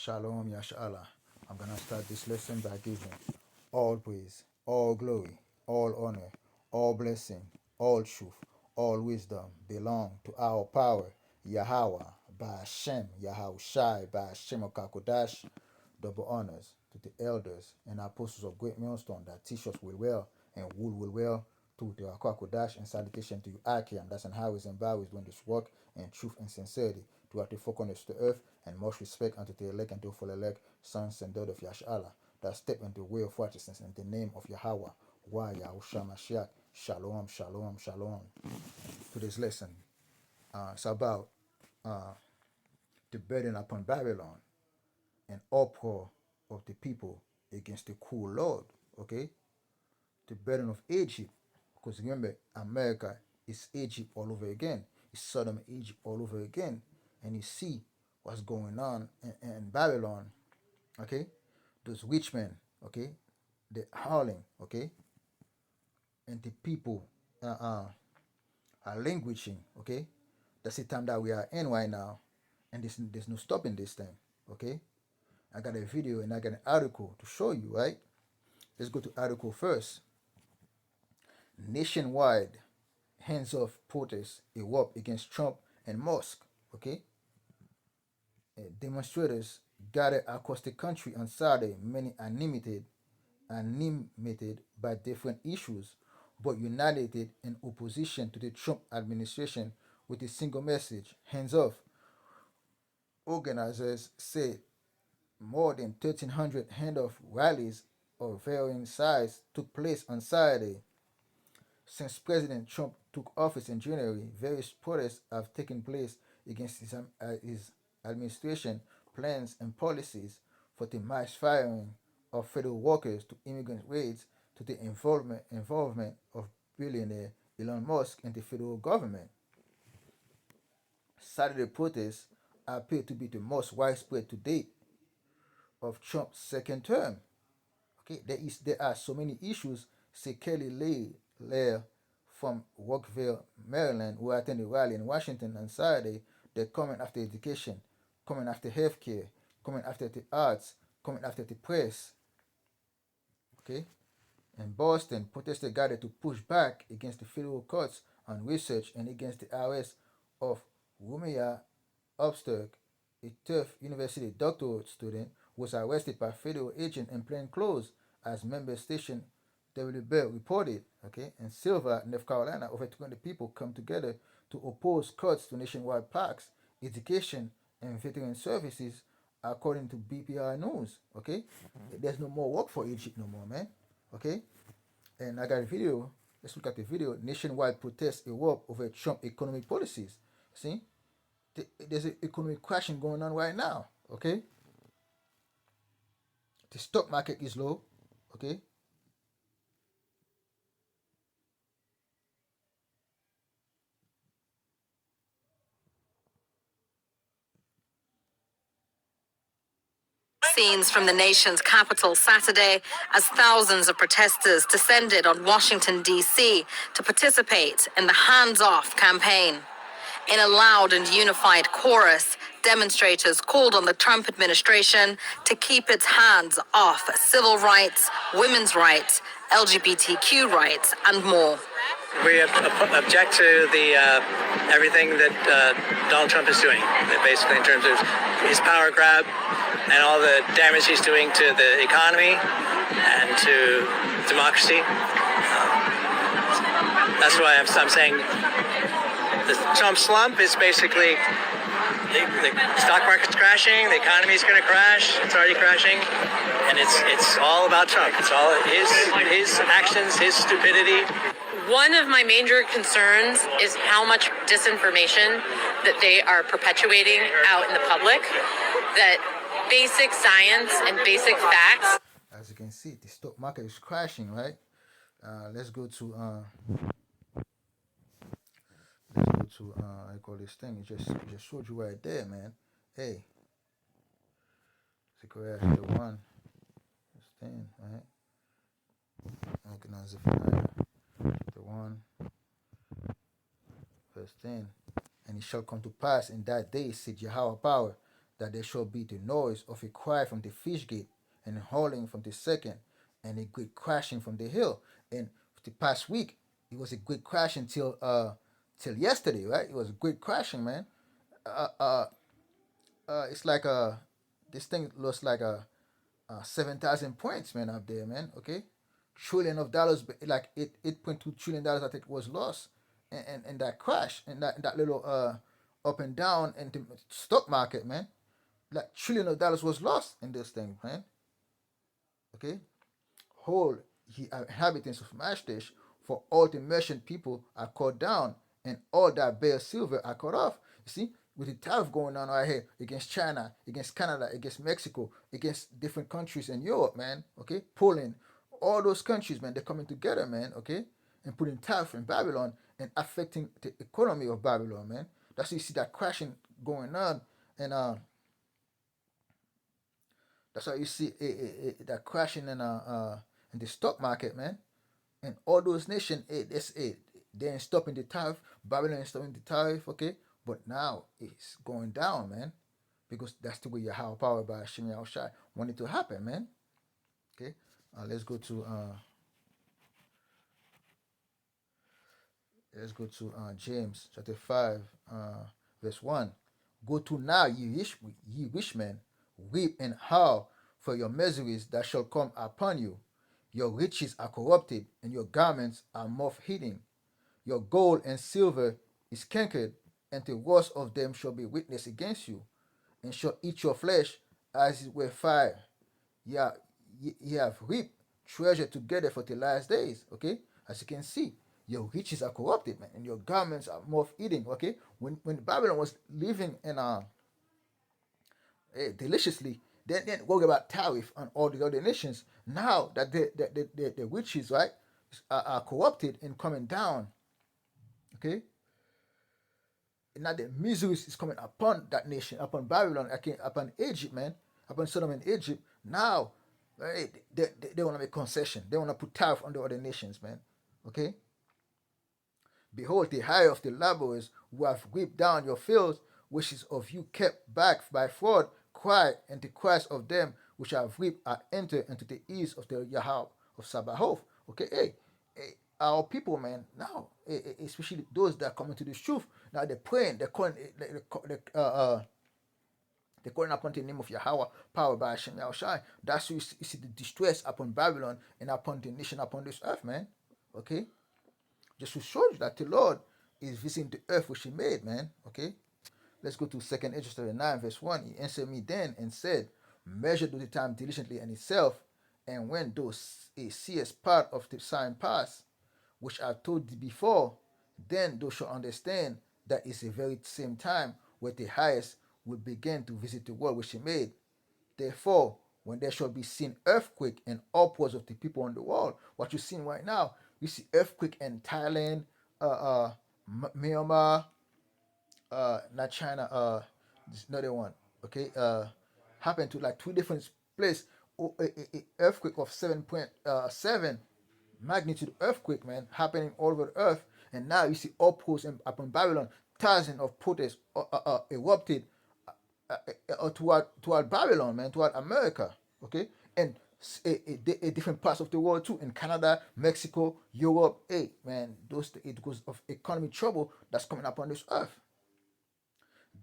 Shalom Yashala. I'm gonna start this lesson by giving all praise, all glory, all honor, all blessing, all truth, all wisdom belong to our power, Yahweh, by Hashem, Yahushai, by Hashem Okakodash. Double honors to the elders and apostles of Great Millstone that teach us well and will well to the Akakodash, and salutation to you, Akiam, that's and highways and byways doing this work in truth and sincerity throughout the four corners of the earth, and most respect unto the elect and to full elect sons and daughters of Yashala that step into the way of righteousness in the name of Yahweh. Why Yahushua Mashiach. Shalom, shalom, shalom. Today's lesson, it's about the burden upon Babylon and uproar of the people against the cruel Lord. Okay, the burden of Egypt, because remember, America is Egypt all over again. It's Sodom Egypt all over again, and you see what's going on in Babylon. Okay, those rich men. Okay, they're howling. Okay, and the people are languishing. Okay, that's the time that we are in right now, and there's no stopping this thing. Okay, I got a video and I got an article to show you. Right, let's go to article first. Nationwide hands-off protests erupt against Trump and Musk. Okay, demonstrators gathered across the country on Saturday, many animated by different issues, but united in opposition to the Trump administration with a single message: hands off. Organizers said more than 1,300 hands-off rallies of varying size took place on Saturday. Since President Trump took office in January, various protests have taken place against his administration plans and policies, for the mass firing of federal workers to immigrant raids to the involvement of billionaire Elon Musk in the federal government. Saturday protests appear to be the most widespread to date of Trump's second term. Okay, there are so many issues. Say Kelly Lair from Rockville, Maryland, who attended a rally in Washington on Saturday. They're coming after education, coming after healthcare, coming after the arts, coming after the press. Okay, in Boston, protesters gathered to push back against the federal cuts on research and against the arrest of Rumia Obsturk, a Tufts University doctoral student, was arrested by federal agent in plain clothes, as member station W. Bell reported. Okay, in Silver, North Carolina, over 200 people come together to oppose cuts to nationwide parks, education, and veteran services, according to BPR News. Okay, there's no more work for Egypt no more, man. Okay, and I got a video. Let's look at the video. Nationwide protests erupt over Trump economic policies. See, there's an economic crashing going on right now. Okay, the stock market is low. Okay, scenes from the nation's capital Saturday as thousands of protesters descended on Washington, D.C. to participate in the Hands Off campaign. In a loud and unified chorus, demonstrators called on the Trump administration to keep its hands off civil rights, women's rights, LGBTQ rights, and more. We object to the everything that Donald Trump is doing, basically in terms of his power grab and all the damage he's doing to the economy and to democracy. That's why I'm saying the Trump slump is basically the stock market's crashing, the economy's going to crash, it's already crashing, and it's all about Trump. It's all his actions, his stupidity. One of my major concerns is how much disinformation that they are perpetuating out in the public, that basic science and basic facts. As you can see, the stock market is crashing, right? Let's go to I call this thing. It just showed you right there, man. Hey, so crash the one, it's 10, right? Okay, now it's the one, verse 10, and it shall come to pass in that day, said Yahweh power, that there shall be the noise of a cry from the fish gate, and howling from the second, and a great crashing from the hill. And the past week, it was a great crashing till yesterday, right? It was a great crashing, man. Uh, uh, it's like this thing looks like 7,000 points, man, up there, man. Okay, trillion of dollars, like 8.2 trillion dollars, I think, was lost, and that crash, and that little up and down in the stock market, man. Like trillion of dollars was lost in this thing, man. Okay, whole inhabitants of Mashtish, for all the merchant people are cut down, and all that bare silver are cut off. You see, with the tariff going on right here against China, against Canada, against Mexico, against different countries in Europe, man. Okay, Poland, all those countries, man, they're coming together, man. Okay, and putting tariff in Babylon and affecting the economy of Babylon, man. That's why you see that crashing going on, and that's why you see that crashing in the stock market, man. And all those nations, they ain't stopping the tariff. Babylon ain't stopping the tariff, okay? But now it's going down, man, because that's the way you have power by Hashem Yahushai want it to happen, man. Okay, let's go to James chapter 5, verse 1. Go to now, ye rich men, weep and howl for your miseries that shall come upon you. Your riches are corrupted, and your garments are moth eaten. Your gold and silver is cankered, and the worst of them shall be witness against you, and shall eat your flesh as it were fire. Yeah, ye have reaped treasure together for the last days. Okay, as you can see, your riches are corrupted, man, and your garments are moth eating. Okay, when Babylon was living in deliciously, then worry about tariff on all the other nations. Now that the riches, right, are corrupted and coming down. Okay, now the misery is coming upon that nation, upon Babylon, okay, upon Egypt, man, upon Sodom and Egypt. Now, right, they want to make concession. They want to put tariff on the other nations, man. Okay. Behold, the hire of the laborers who have reaped down your fields, which is of you kept back by fraud, cry, and the cries of them which have reaped are entered into the ears of the Yahweh of Sabaoth. Okay, our people, man, now, especially those that come into this truth, now they're praying, they're calling, they're calling upon the name of Yahweh, power by Hashem Yahushai. That's why you see the distress upon Babylon and upon the nation upon this earth, man. Okay? Just to show you that the Lord is visiting the earth which He made, man. Okay? Let's go to 2nd Ezra 9, verse 1. He answered me then and said, measure the time diligently in itself, and when thou seest part of the sign pass, which I told thee before, then thou shalt understand that it's the very same time where the highest will begin to visit the world which He made. Therefore, when there shall be seen earthquake and upwards of the people on the world, what you're seeing right now, you see earthquake in Thailand, Myanmar, not China, this another one, okay, happened to like two different places. Earthquake of 7.7 magnitude earthquake, man, happening all over the earth, and now you see upwards upon Babylon, thousands of protests erupted toward Babylon, man, toward America, okay, and different parts of the world too, in Canada, Mexico, Europe. Hey, man, those it because of economic trouble that's coming up on this earth.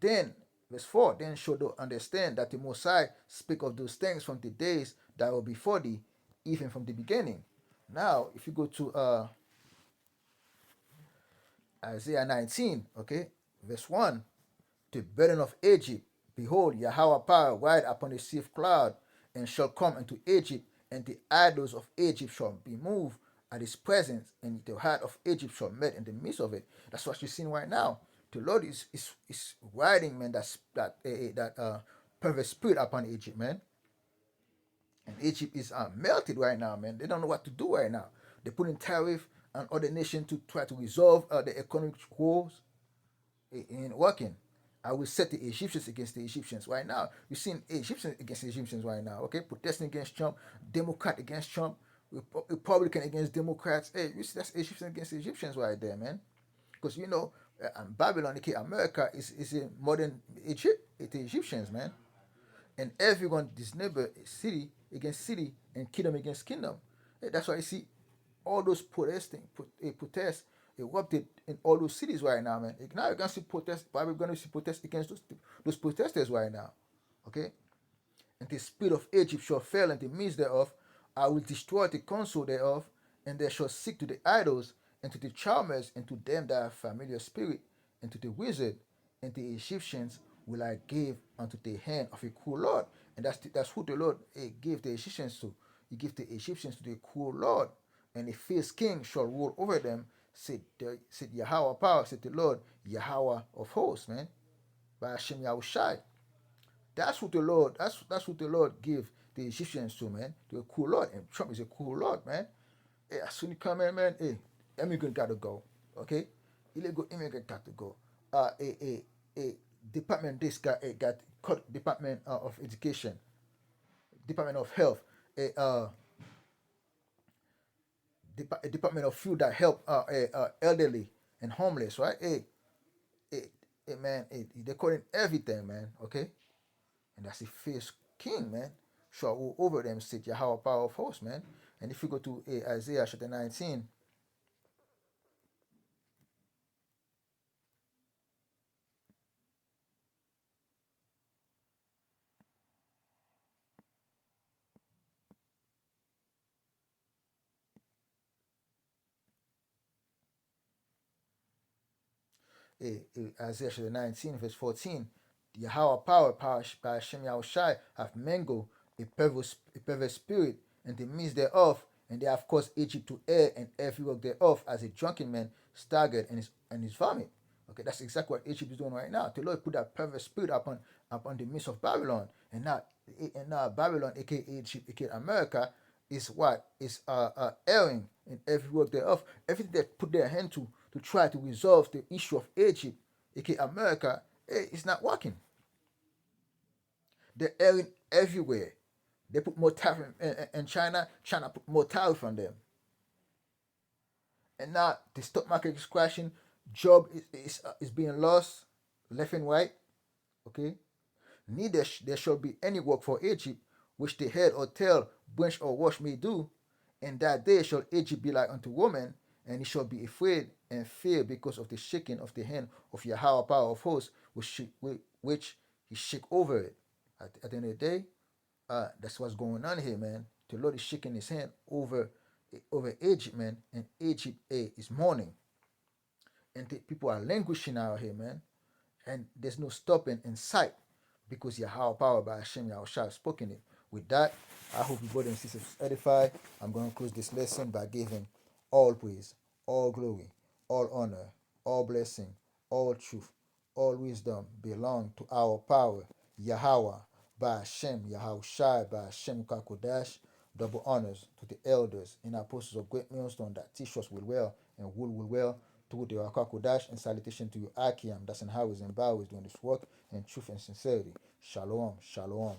Then, verse 4, then shall thou understand that the Most High speak of those things from the days that were before thee, even from the beginning. Now, if you go to Isaiah 19, okay, verse 1, the burden of Egypt, behold, Yahweh power ride upon a swift cloud, and shall come into Egypt, and the idols of Egypt shall be moved at his presence, and the heart of Egypt shall melt in the midst of it. That's what you're seeing right now. The Lord is riding, man, that perverse spirit upon Egypt, man. And Egypt is melted right now, man. They don't know what to do right now. They're putting tariff on other nations to try to resolve the economic woes. It ain't working. I will set the Egyptians against the Egyptians right now. You're seeing Egyptians against the Egyptians right now, okay? Protesting against Trump, Democrat against Trump, Republican against Democrats. Hey, you see, that's Egyptians against the Egyptians right there, man. Because, you know, Babylon, aka America, is a modern Egypt. It's the Egyptians, man. And everyone, this neighbor city against city and kingdom against kingdom. That's why you see all those protests erupted in all those cities right now, man. Now you're gonna see protests. Probably gonna see protests against those protesters right now. Okay, and the spirit of Egypt shall fail, and the midst thereof I will destroy the counsel thereof, and they shall seek to the idols, and to the charmers, and to them that have familiar spirit, and to the wizard, and the Egyptians will I give unto the hand of a cruel Lord. And that's who the Lord gave the Egyptians to. He gave the Egyptians to the cruel Lord, and a fierce king shall rule over them, said Yahweh power, said the Lord, Yahweh of hosts, man, by Hashem Yahushai. That's what the Lord. That's what the Lord gave the Egyptians to, man. To a cool Lord, and Trump is a cool Lord, man. Hey, as soon as you come in, man, hey, immigrant got to go. Okay, illegal immigrant got to go. A department this guy got cut. Department of Education, Department of Health, a Department of Food that help elderly and homeless, right? Hey, hey man, they cutting everything, man. Okay, and that's the fierce king, man. Shall rule over them, said Yahweh power of hosts, man. And if you go to Isaiah chapter 19, Isaiah chapter 19, verse 14, Yahweh power by Hashem Yahushai, have mangled a perverse spirit in the midst thereof, and they have caused Egypt to err, and every work thereof, as a drunken man staggered and his vomit. Okay, that's exactly what Egypt is doing right now. The Lord put that perverse spirit upon the midst of Babylon, and now Babylon, aka Egypt, aka America, is what is erring in every work thereof. Everything they put their hand to try to resolve the issue of Egypt, aka America, it's not working. They're erring everywhere. They put more tariff in China. China put more tariff on them, and now the stock market is crashing. Job is being lost left and right. Okay, neither there shall be any work for Egypt, which the head or tail, branch or wash may do. And that day shall Egypt be like unto woman, and he shall be afraid and fear because of the shaking of the hand of Yahweh power of hosts, which he shake over it. At the end of the day, that's what's going on here, man. The Lord is shaking his hand over Egypt, man, and Egypt is mourning, and the people are languishing out here, man, and there's no stopping in sight because Yahweh power by Hashem Yahushua have spoken it. With that, I hope you brothers and sisters edified. I'm going to close this lesson by giving all praise, all glory, all honor, all blessing, all truth, all wisdom belong to our power, Yahweh, by Hashem Yahushua, by Hashem Kakodash. Double honors to the elders and apostles of great millstone that teach us will well and will well to the Akakodash, and salutation to you, Akiam, that's in how is and bow is doing this work in truth and sincerity. Shalom, shalom.